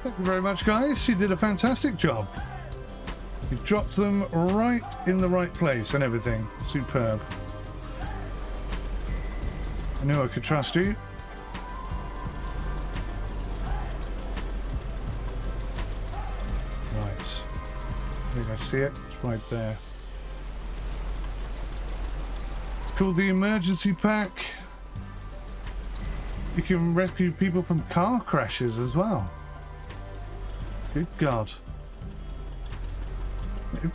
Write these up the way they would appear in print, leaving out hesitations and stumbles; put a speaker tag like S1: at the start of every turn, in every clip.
S1: Thank you very much, guys. You did a fantastic job. You've dropped them right in the right place and everything. Superb. I knew I could trust you. Right. I think I see it. It's right there. It's called the emergency pack. You can rescue people from car crashes as well. Good God.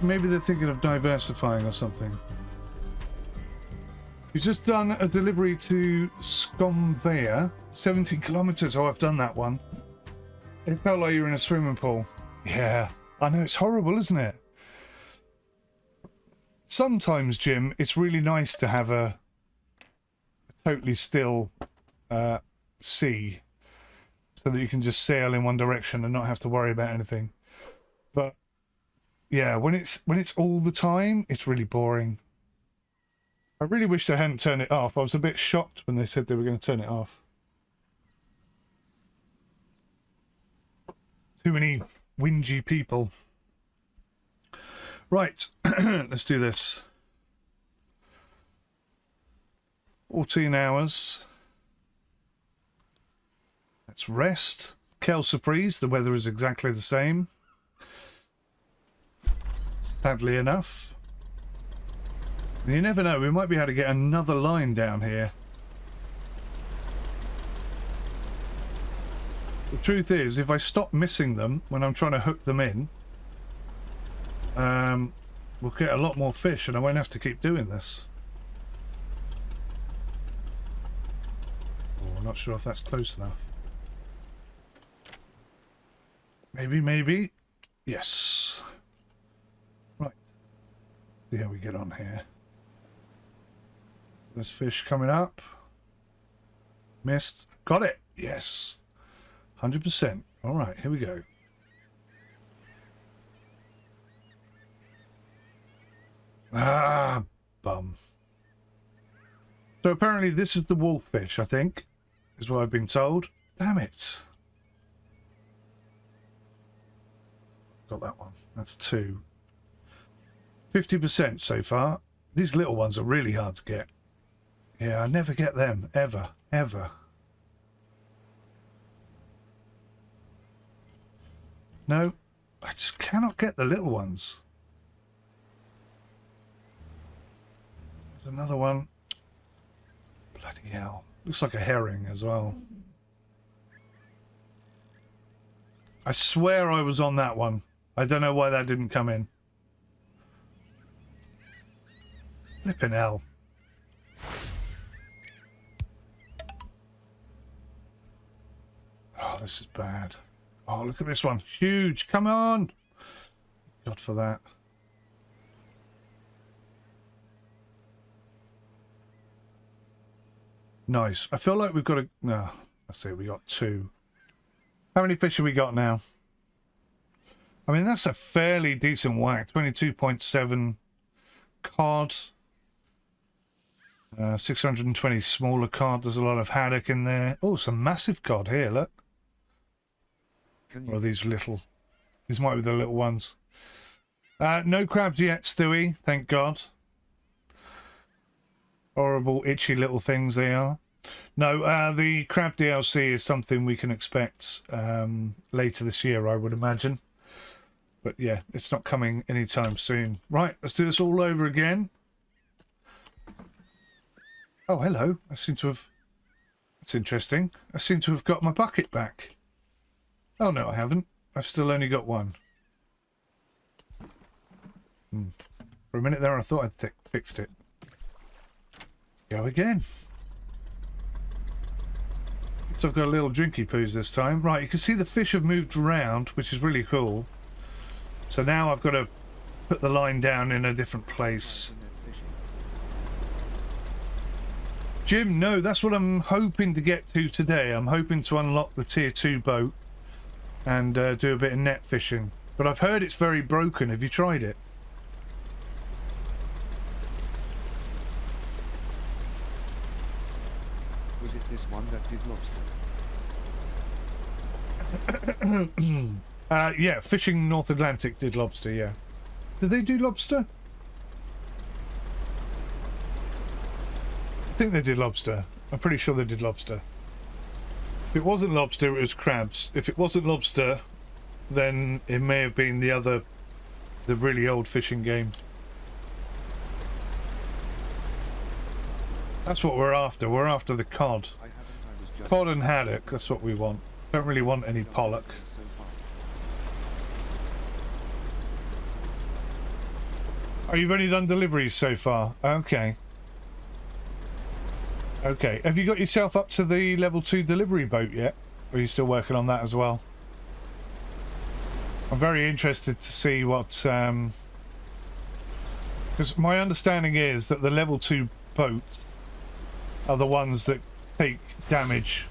S1: Maybe they're thinking of diversifying or something. You've just done a delivery to Scomveya, 70 kilometers. Oh, I've done that one. It felt like you were in a swimming pool. Yeah, I know, it's horrible, isn't it? Sometimes, Jim, it's really nice to have a totally still sea, so that you can just sail in one direction and not have to worry about anything. But yeah, when it's all the time, it's really boring. I really wished I hadn't turned it off. I was a bit shocked when they said they were going to turn it off. Too many whingy people. Right, let's do this. 14 hours. Let's rest. Kel Surprise, the weather is exactly the same. Sadly enough. And you never know, we might be able to get another line down here. The truth is, if I stop missing them when I'm trying to hook them in, we'll get a lot more fish and I won't have to keep doing this. Oh, I'm not sure if that's close enough. Maybe. Yes. Right. See how we get on here. There's fish coming up. Missed. Got it. Yes. 100%. All right, here we go. Ah, bum. So apparently this is the wolffish, I think, is what I've been told. Damn it. Got that one. That's 2. 50% so far. These little ones are really hard to get. Yeah, I never get them. Ever. No, I just cannot get the little ones. There's another one. Bloody hell. Looks like a herring as well. I swear I was on that one. I don't know why that didn't come in. Flippin' hell. Oh, this is bad. Oh, look at this one. Huge. Come on. God for that. Nice. I feel like we've got a... No, let's see. We got 2. How many fish have we got now? I mean, that's a fairly decent whack. 22.7 cod. 620 smaller cod. There's a lot of haddock in there. Oh, some massive cod here, look. Or these little... These might be the little ones. No crabs yet, Stewie. Thank God. Horrible, itchy little things they are. No, the crab DLC is something we can expect later this year, I would imagine. But yeah, it's not coming anytime soon. Right, let's do this all over again. Oh, hello. I seem to have... That's interesting. I seem to have got my bucket back. Oh, no, I haven't. I've still only got one. For a minute there, I thought I'd fixed it. Let's go again. So I've got a little drinky poos this time. Right, you can see the fish have moved around, which is really cool. So now I've got to put the line down in a different place. Jim, no, that's what I'm hoping to get to today. I'm hoping to unlock the tier 2 boat and do a bit of net fishing. But I've heard it's very broken. Have you tried it?
S2: Was it this one that did lobster?
S1: Yeah, fishing North Atlantic did lobster, yeah. Did they do lobster? I think they did lobster. I'm pretty sure they did lobster. If it wasn't lobster, it was crabs. If it wasn't lobster, then it may have been the really old fishing game. That's what we're after. We're after the cod. Cod and haddock, that's what we want. Don't really want any pollock. Oh, you've only done deliveries so far? Okay. Okay. Have you got yourself up to the level 2 delivery boat yet? Or are you still working on that as well? I'm very interested to see what... because my understanding is that the level 2 boats are the ones that take damage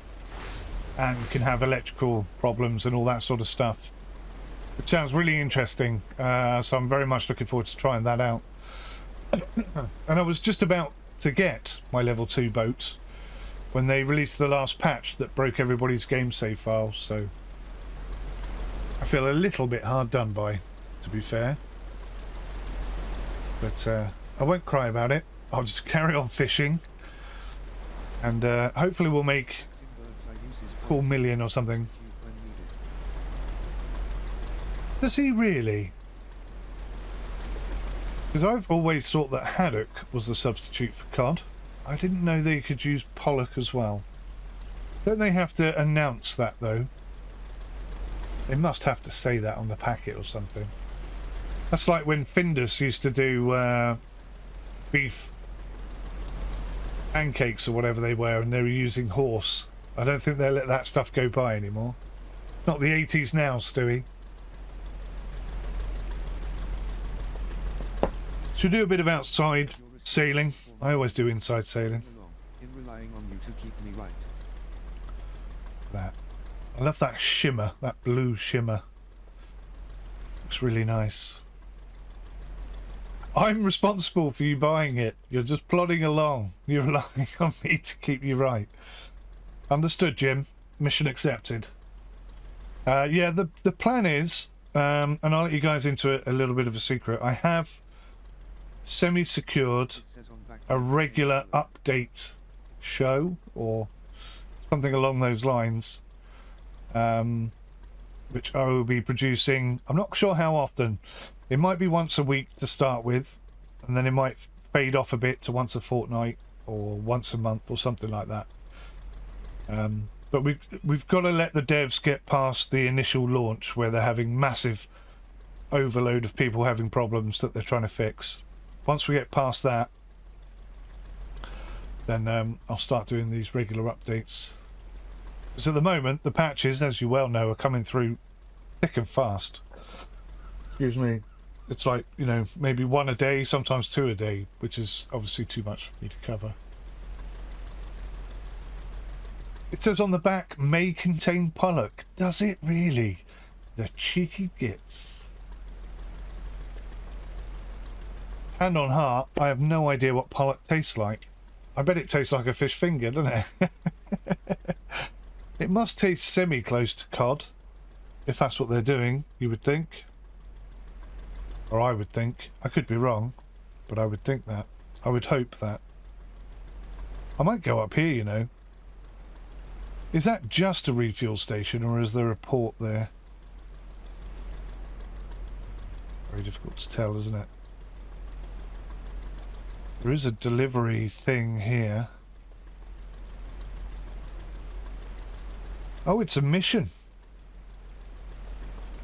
S1: and can have electrical problems and all that sort of stuff. It sounds really interesting, so I'm very much looking forward to trying that out. And I was just about to get my level 2 boat when they released the last patch that broke everybody's game save files, so I feel a little bit hard done by, to be fair. But I won't cry about it. I'll just carry on fishing, and hopefully we'll make a cool million or something. Does he really? Because I've always thought that haddock was the substitute for cod. I didn't know they could use pollock as well. Don't they have to announce that though? They must have to say that on the packet or something. That's like when Findus used to do beef pancakes or whatever they were, and they were using horse. I don't think they'll let that stuff go by anymore. Not the 80s now, Stewie. Should we do a bit of outside sailing? I always do inside sailing. That. I love that shimmer, that blue shimmer. Looks really nice. I'm responsible for you buying it. You're just plodding along. You're relying on me to keep you right. Understood, Jim. Mission accepted. Yeah, the plan is, and I'll let you guys into a little bit of a secret. I have semi-secured a regular update show or something along those lines, which I will be producing. I'm not sure how often. It might be once a week to start with, and then it might fade off a bit to once a fortnight or once a month or something like that. But we've got to let the devs get past the initial launch where they're having massive overload of people having problems that they're trying to fix. Once we get past that, then I'll start doing these regular updates. Because at the moment, the patches, as you well know, are coming through thick and fast. Excuse me. It's like, you know, maybe one a day, sometimes two a day, which is obviously too much for me to cover. It says on the back, may contain pollock. Does it really? The cheeky gits. Hand on heart, I have no idea what pollock tastes like. I bet it tastes like a fish finger, doesn't it? It must taste semi-close to cod, if that's what they're doing, you would think. Or I would think. I could be wrong, but I would think that. I would hope that. I might go up here, you know. Is that just a refuel station, or is there a port there? Very difficult to tell, isn't it? There is a delivery thing here. Oh, it's a mission.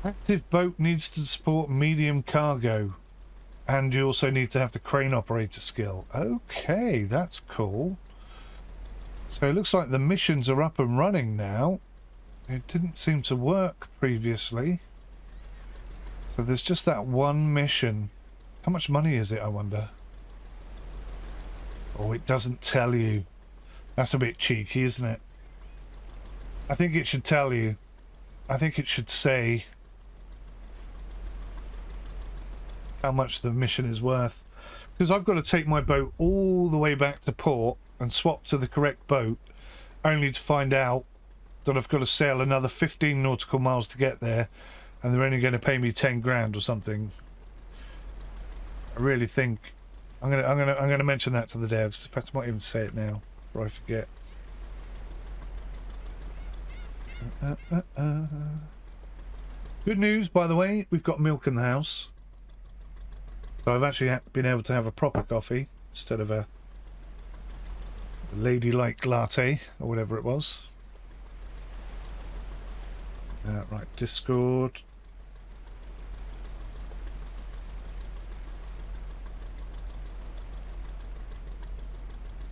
S1: Active boat needs to support medium cargo. And you also need to have the crane operator skill. Okay, that's cool. So it looks like the missions are up and running now. It didn't seem to work previously. So there's just that one mission. How much money is it, I wonder? Oh, it doesn't tell you. That's a bit cheeky, isn't it? I think it should tell you. I think it should say how much the mission is worth. Because I've got to take my boat all the way back to port and swap to the correct boat, only to find out that I've got to sail another 15 nautical miles to get there, and they're only going to pay me 10 grand or something. I really think I'm gonna mention that to the devs. In fact, I might even say it now before I forget. Good news, by the way, we've got milk in the house. So I've actually been able to have a proper coffee instead of a ladylike latte or whatever it was. Right, Discord.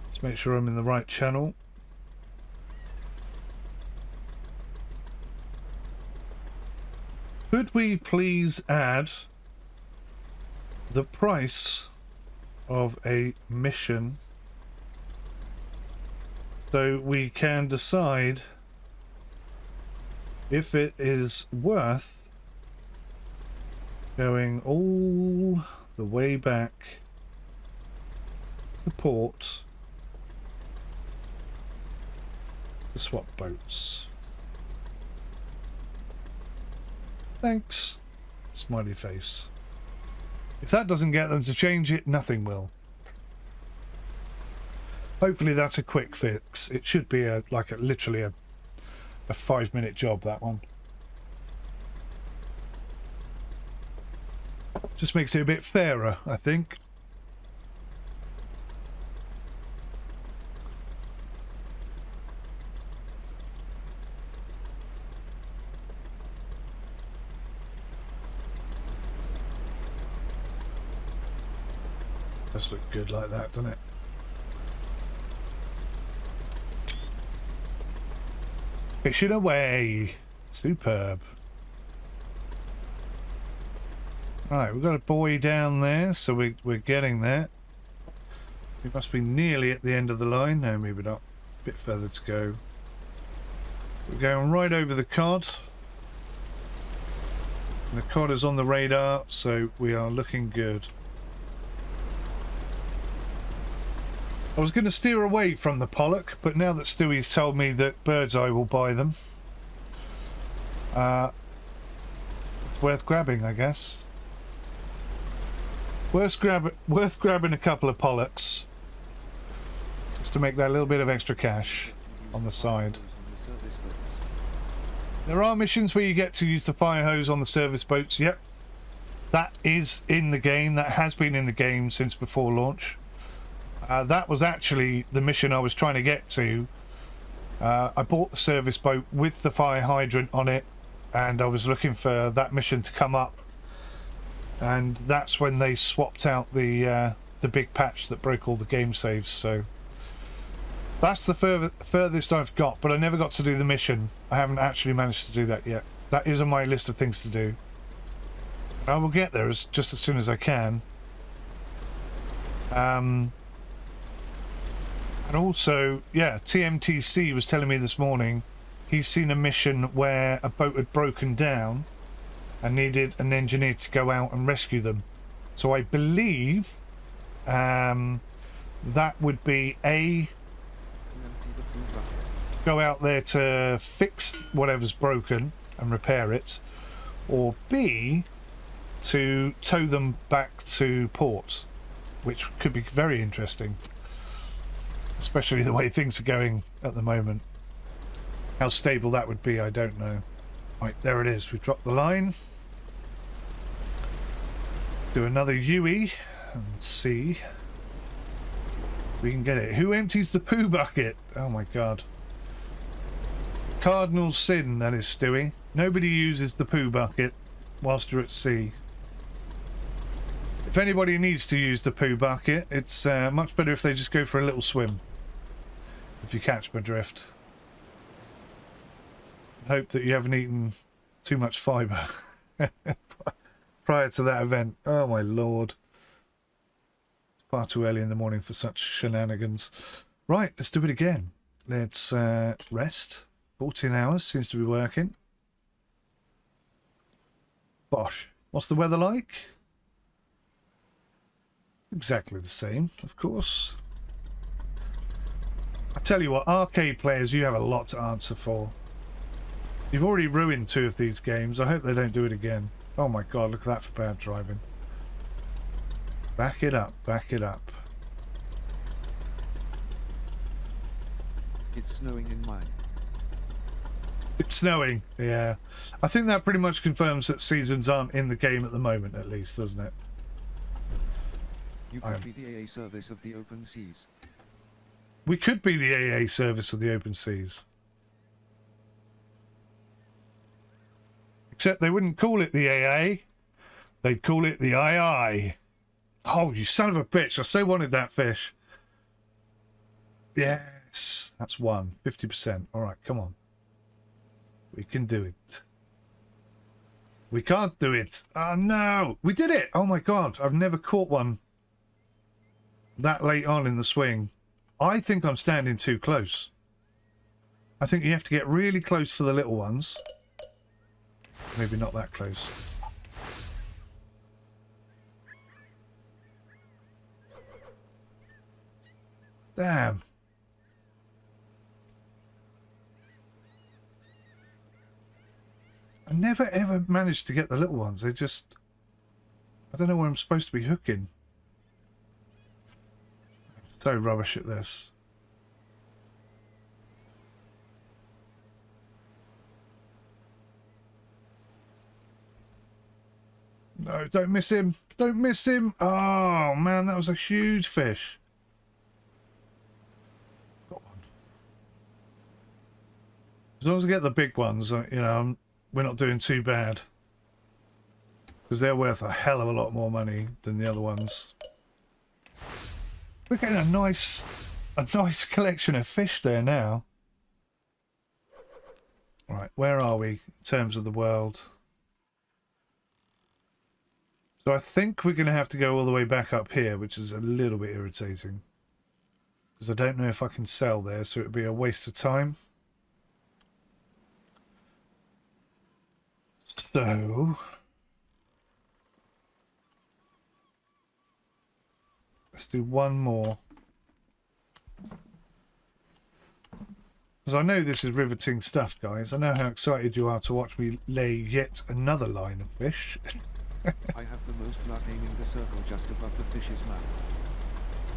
S1: Let's make sure I'm in the right channel. Could we please add the price of a mission so we can decide if it is worth going all the way back to port to swap boats? Thanks. Smiley face. If that doesn't get them to change it, nothing will. Hopefully that's a quick fix. It should be literally a 5-minute job, that one. Just makes it a bit fairer, I think. Does look good like that, doesn't it? Fishing away. Superb. Right, we've got a buoy down there, so we're getting there. We must be nearly at the end of the line. No, maybe not. A bit further to go. We're going right over the cod. And the cod is on the radar, so we are looking good. I was going to steer away from the pollock, but now that Stewie's told me that Bird's Eye will buy them, it's worth grabbing, I guess. Worth grabbing a couple of pollocks, just to make that little bit of extra cash on the side. There are missions where you get to use the fire hose on the service boats. Yep, that is in the game. That has been in the game since before launch. That was actually the mission I was trying to get to. I bought the service boat with the fire hydrant on it, and I was looking for that mission to come up, and that's when they swapped out the big patch that broke all the game saves. So that's the furthest I've got, but I never got to do the mission. I haven't actually managed to do that yet. That is on my list of things to do. I will get there just as soon as I can. And also, yeah, TMTC was telling me this morning he's seen a mission where a boat had broken down and needed an engineer to go out and rescue them. So I believe that would be go out there to fix whatever's broken and repair it, or B, to tow them back to port, which could be very interesting. Especially the way things are going at the moment. How stable that would be, I don't know. Right, there it is. We've dropped the line. Do another UE and see if we can get it. Who empties the poo bucket? Oh my god. Cardinal sin, that is, Stewie. Nobody uses the poo bucket whilst you're at sea. If anybody needs to use the poo bucket, it's much better if they just go for a little swim. If you catch my drift. Hope that you haven't eaten too much fibre prior to that event. Oh my lord. It's far too early in the morning for such shenanigans. Right, let's do it again. Let's rest. 14 hours seems to be working. Bosh. What's the weather like? Exactly the same, of course. I tell you what, arcade players, you have a lot to answer for. You've already ruined 2 of these games. I hope they don't do it again. Oh my god, look at that for bad driving. Back it up, back it up.
S2: It's snowing in mine.
S1: It's snowing, yeah. I think that pretty much confirms that seasons aren't in the game at the moment, at least, doesn't it?
S2: You could be the AA service of the open seas.
S1: We could be the AA service of the open seas. Except they wouldn't call it the AA. They'd call it the II. Oh, you son of a bitch. I so wanted that fish. Yes. That's 1. 50%. All right, come on. We can do it. We can't do it. Oh, no. We did it. Oh, my God. I've never caught one that late on in the swing. I think I'm standing too close. I think you have to get really close for the little ones. Maybe not that close. Damn. I never ever managed to get the little ones. They just... I don't know where I'm supposed to be hooking. I'm so rubbish at this. No, don't miss him. Don't miss him. Oh, man, that was a huge fish. Got one. As long as I get the big ones, you know, we're not doing too bad. Because they're worth a hell of a lot more money than the other ones. We're getting a nice collection of fish there now. Right, where are we in terms of the world? So I think we're going to have to go all the way back up here, which is a little bit irritating. Because I don't know if I can sell there, so it would be a waste of time. So... let's do one more. Because I know this is riveting stuff, guys. I know how excited you are to watch me lay yet another line of fish.
S2: I have the most luck aiming the circle just above the fish's mouth.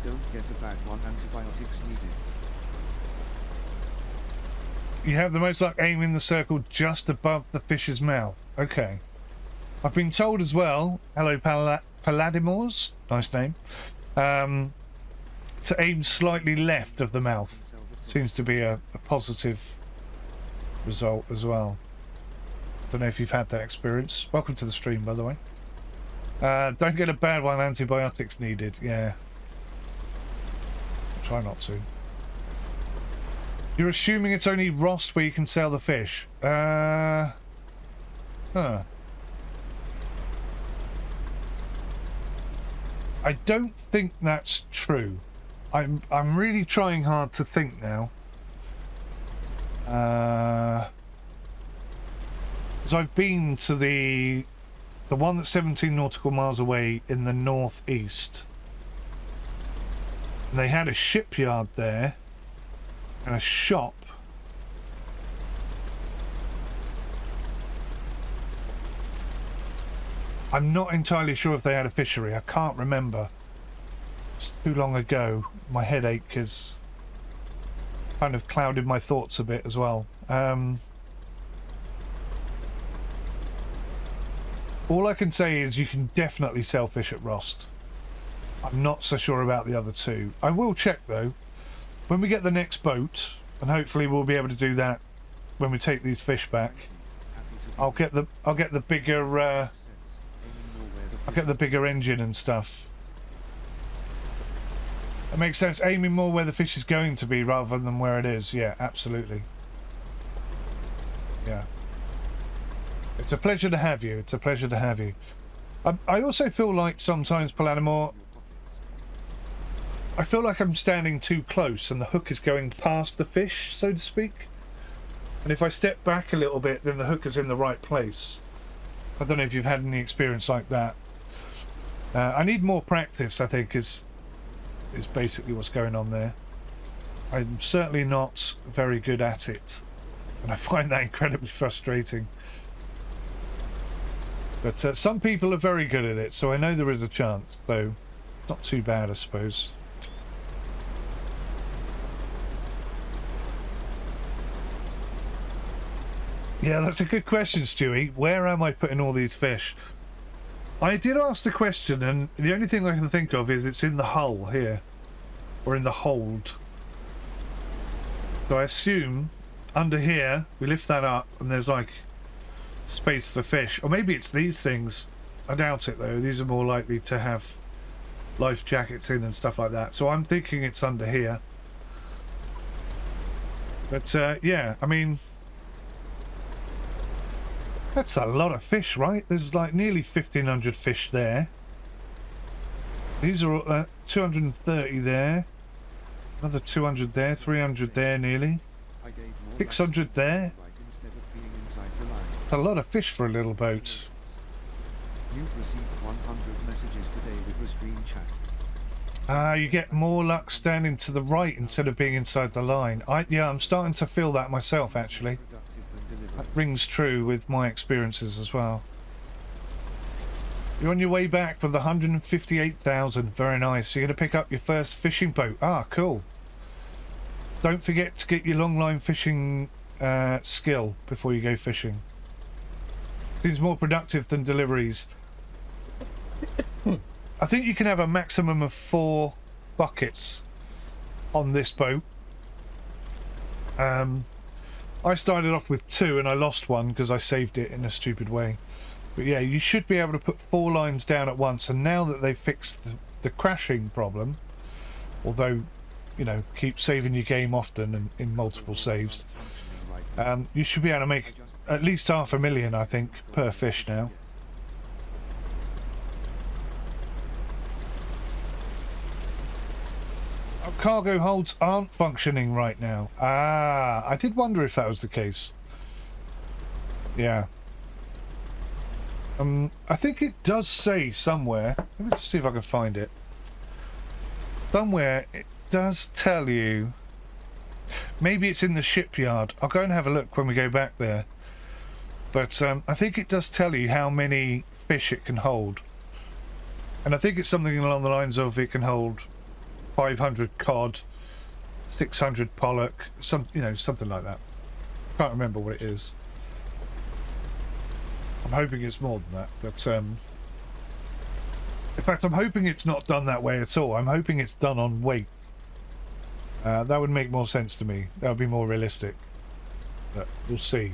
S2: Don't get a bad one, antibiotics needed.
S1: You have the most luck aiming the circle just above the fish's mouth. Okay. I've been told as well, hello Paladimors, nice name, to aim slightly left of the mouth. Seems to be a positive result as well. Don't know if you've had that experience. Welcome to the stream, by the way. Don't get a bad one, antibiotics needed. Yeah. I'll try not to. You're assuming it's only Rost where you can sell the fish. Huh. I don't think that's true. I'm really trying hard to think now. Because I've been to the one that's 17 nautical miles away in the northeast. And they had a shipyard there and a shop. I'm not entirely sure if they had a fishery. I can't remember. It's too long ago. My headache has kind of clouded my thoughts a bit as well. All I can say is you can definitely sell fish at Rost. I'm not so sure about the other two. I will check though. When we get the next boat, and hopefully we'll be able to do that when we take these fish back. I'll get the bigger I'll get the bigger engine and stuff. It makes sense, aiming more where the fish is going to be rather than where it is. Yeah, absolutely. Yeah. It's a pleasure to have you. It's a pleasure to have you. I also feel like sometimes, Paladimor, I feel like I'm standing too close and the hook is going past the fish, so to speak. And if I step back a little bit, then the hook is in the right place. I don't know if you've had any experience like that. I need more practice, I think, is basically what's going on there. I'm certainly not very good at it. And I find that incredibly frustrating. But some people are very good at it, so I know there is a chance, so it's not too bad, I suppose. Yeah, that's a good question, Stewie. Where am I putting all these fish? I did ask the question, and the only thing I can think of is it's in the hull here. Or in the hold. So I assume under here, we lift that up, and there's like space for fish. Or maybe it's these things. I doubt it, though. These are more likely to have life jackets in and stuff like that. So I'm thinking it's under here. But, yeah, I mean... That's a lot of fish, right? There's like nearly 1,500 fish there. These are all, 230 there. Another 200 there, 300 there nearly. 600 there. That's a lot of fish for a little boat.
S2: You've received 100 messages today with Restream chat.
S1: You get more luck standing to the right instead of being inside the line. Yeah, I'm starting to feel that myself, actually. That rings true with my experiences as well. You're on your way back with 158,000. Very nice. You're going to pick up your first fishing boat. Ah, cool. Don't forget to get your long line fishing skill before you go fishing. Seems more productive than deliveries. I think you can have a maximum of 4 buckets on this boat. I started off with 2 and I lost one because I saved it in a stupid way. But yeah, you should be able to put 4 lines down at once, and now that they've fixed the crashing problem, although, you know, keep saving your game often and in multiple saves, you should be able to make at least 500,000, I think, per fish now. Cargo holds aren't functioning right now. Ah, I did wonder if that was the case. Yeah. I think it does say somewhere. Let me see if I can find it. Somewhere it does tell you. Maybe it's in the shipyard. I'll go and have a look when we go back there. But I think it does tell you how many fish it can hold. And I think it's something along the lines of it can hold 500 cod, 600 pollock, something like that. Can't remember what it is. I'm hoping it's more than that, but in fact, I'm hoping it's not done that way at all. I'm hoping it's done on weight. That would make more sense to me. That would be more realistic. But we'll see.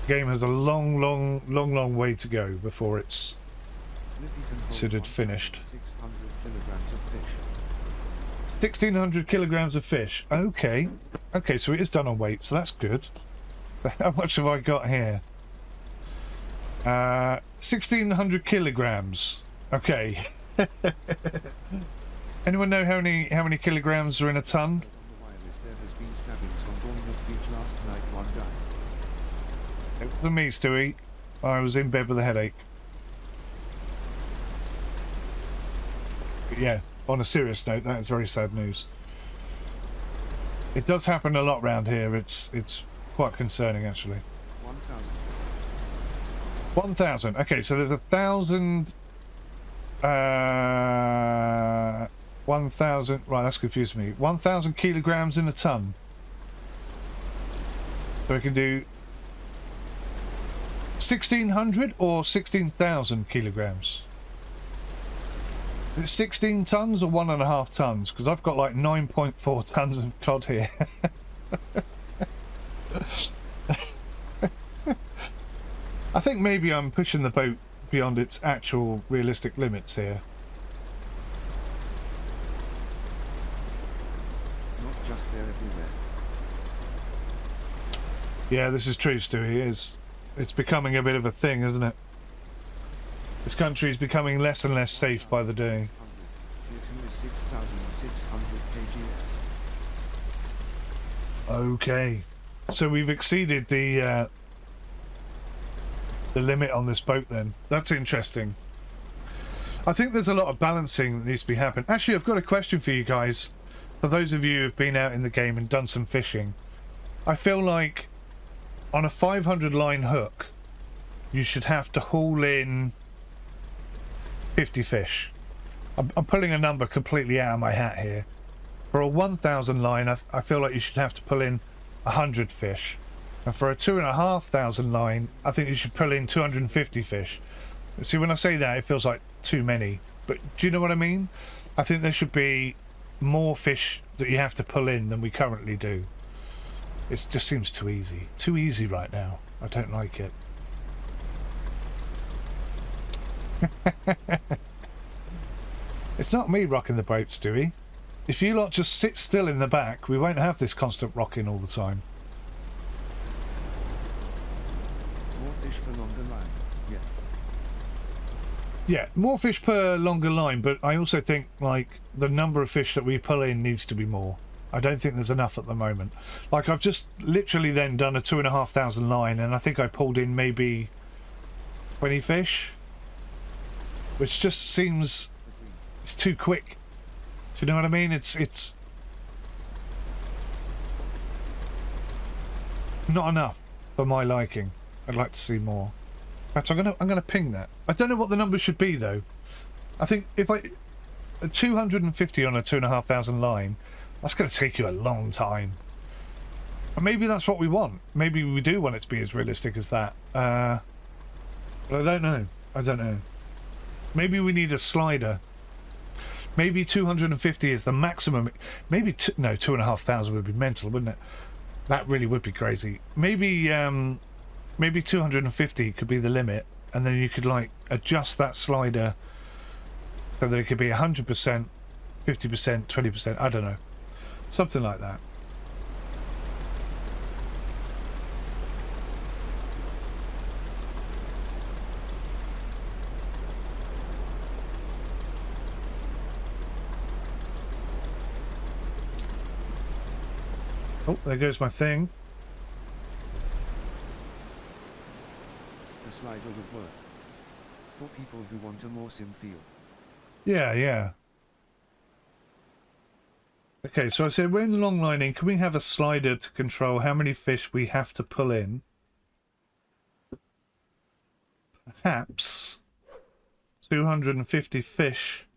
S1: The game has a long way to go before it's considered finished. 1,600 kilograms of fish. Okay. Okay, so it is done on weight, so that's good. How much have I got here? 1,600 kilograms. Okay. Anyone know how many kilograms are in a ton? It wasn't me, Stewie. I was in bed with a headache. But yeah, on a serious note, that is very sad news. It does happen a lot around here. It's quite concerning, actually.
S2: 1,000.
S1: 1,000. Okay, so there's 1,000. 1,000. Right, that's confused me. 1,000 kilograms in a ton. So we can do 1,600 or 16,000 kilograms. Is it 16 tons or 1.5 tons? Because I've got like 9.4 tons of cod here. I think maybe I'm pushing the boat beyond its actual realistic limits here.
S2: Not just there, everywhere.
S1: Yeah, this is true, Stewie. It's becoming a bit of a thing, isn't it? This country is becoming less and less safe by the day.
S2: Tier 2 is 6,600 kgs.
S1: Okay, so we've exceeded the limit on this boat then. That's interesting. I think there's a lot of balancing that needs to be happening. Actually, I've got a question for you guys. for those of you who've been out in the game and done some fishing, I feel like on a 500 line hook, you should have to haul in 50 fish. I'm pulling a number completely out of my hat here. For a 1,000 line, I feel like you should have to pull in 100 fish. And for a 2,500 line, I think you should pull in 250 fish. See, when I say that, it feels like too many. But do you know what I mean? I think there should be more fish that you have to pull in than we currently do. It just seems too easy. Too easy right now. I don't like it. It's not me rocking the boat, Stewie. If you lot just sit still in the back, we won't have this constant rocking all the time.
S2: More fish per longer line. Yeah.
S1: Yeah, more fish per longer line, but I also think, like, the number of fish that we pull in needs to be more. I don't think there's enough at the moment. Like, I've just literally then done a 2,500 line, and I think I pulled in maybe 20 fish, which just seems it's too quick. Do you know what I mean? It's not enough for my liking. I'd like to see more. In fact, I'm gonna ping that. I don't know what the number should be though. I think if a 250 on a 2,500 line, that's going to take you a long time. And maybe that's what we want. Maybe we do want it to be as realistic as that. But I don't know. I don't know. Maybe we need a slider. Maybe 250 is the maximum. Maybe no, 2,500 would be mental, wouldn't it? That really would be crazy. Maybe maybe 250 could be the limit, and then you could like adjust that slider so that it could be 100%, 50%, 20%. I don't know, something like that. Oh, there goes my thing.
S2: The slider would work. For people who want a more sim feel.
S1: Yeah, yeah. Okay, so I said we're in long lining. Can we have a slider to control how many fish we have to pull in? Perhaps 250 fish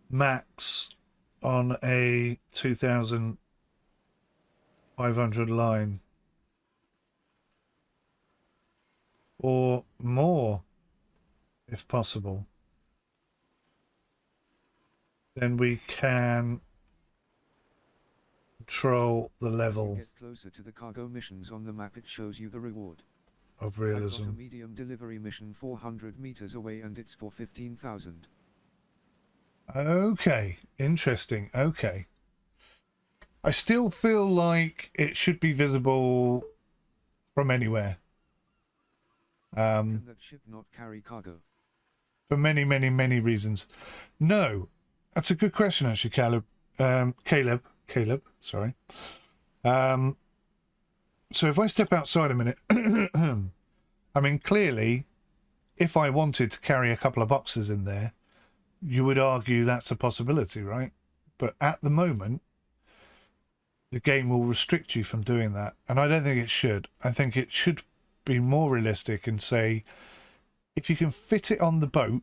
S1: max on a 2,500 line. Or more, if possible. Then we can control the level.
S2: Get closer to the cargo missions on the map. It shows you the reward.
S1: Of
S2: I've
S1: realism.
S2: got a medium delivery mission 400 meters away, and it's for 15,000.
S1: Okay, interesting. Okay. I still feel like it should be visible from anywhere.
S2: Can that ship not carry cargo?
S1: For many, many, many reasons. No, that's a good question actually, Caleb. Caleb, sorry. So if I step outside a minute, I mean, clearly, if I wanted to carry a couple of boxes in there, you would argue that's a possibility, right? But at the moment, the game will restrict you from doing that. And I don't think it should. I think it should be more realistic and say, if you can fit it on the boat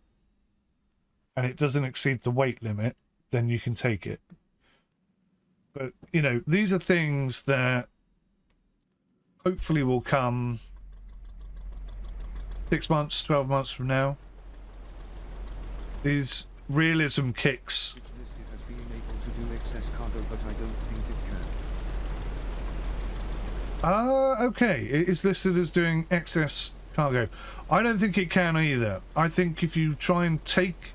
S1: and it doesn't exceed the weight limit, then you can take it. But, you know, these are things that hopefully will come 6 months, 12 months from now. These realism kicks.
S2: It's listed as being able to do excess cargo, but I don't think it can.
S1: Okay. It is listed as doing excess cargo. I don't think it can either. I think if you try and take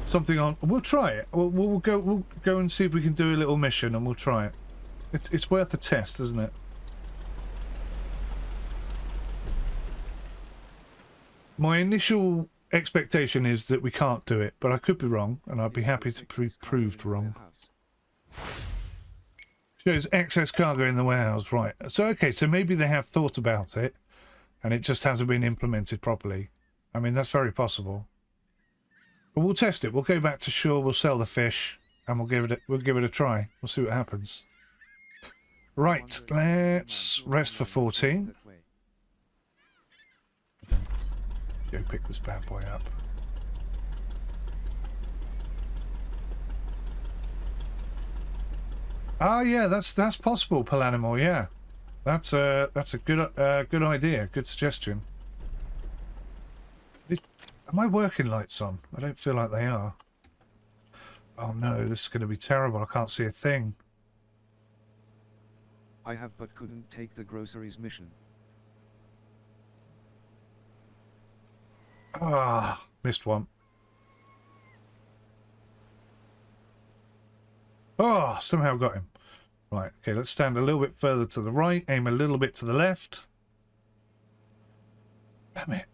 S1: something on, we'll try it. We'll go and see if we can do a little mission, and we'll try it. It's worth a test, isn't it? My initial expectation is that we can't do it, but I could be wrong, and I'd be happy to be proved wrong. Shows excess cargo in the warehouse, right. So, okay, so maybe they have thought about it, and it just hasn't been implemented properly. I mean, that's very possible. But we'll test it. We'll go back to shore, we'll sell the fish, and we'll give it a try. We'll see what happens. Right, let's rest for 14. Go pick this bad boy up. Ah, yeah, that's possible, Palanimal. Yeah, that's a good idea. Good suggestion. Are my working lights on? I don't feel like they are. Oh no, this is going to be terrible. I can't see a thing.
S2: I have but couldn't take the groceries mission.
S1: Ah, missed one. Oh, somehow got him. Right, okay, let's stand a little bit further to the right, aim a little bit to the left. Damn it.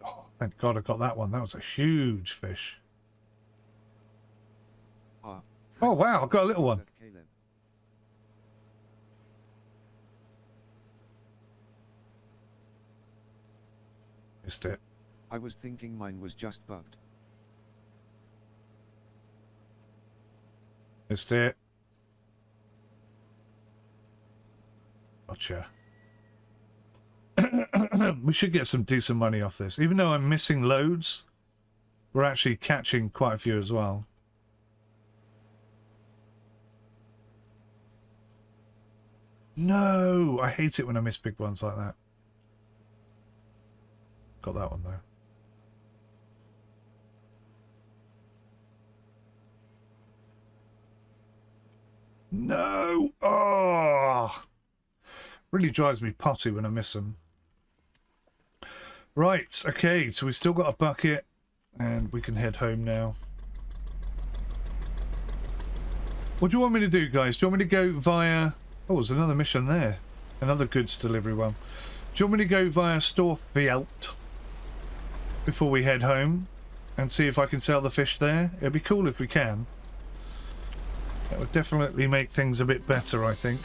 S1: Oh, thank God I got that one. That was a huge fish. Oh, wow, I've got a little one. Missed it.
S2: I was thinking mine was just bugged.
S1: Missed it. Gotcha. We should get some decent money off this. Even though I'm missing loads, we're actually catching quite a few as well. No! I hate it when I miss big ones like that. Got that one though. No! Oh! Really drives me potty when I miss them. Right, okay, so we've still got a bucket and we can head home now. What do you want me to do, guys? Do you want me to go via... Oh, there's another mission there. Another goods delivery one. Do you want me to go via Storfield before we head home and see if I can sell the fish there? It'd be cool if we can. That would definitely make things a bit better, I think.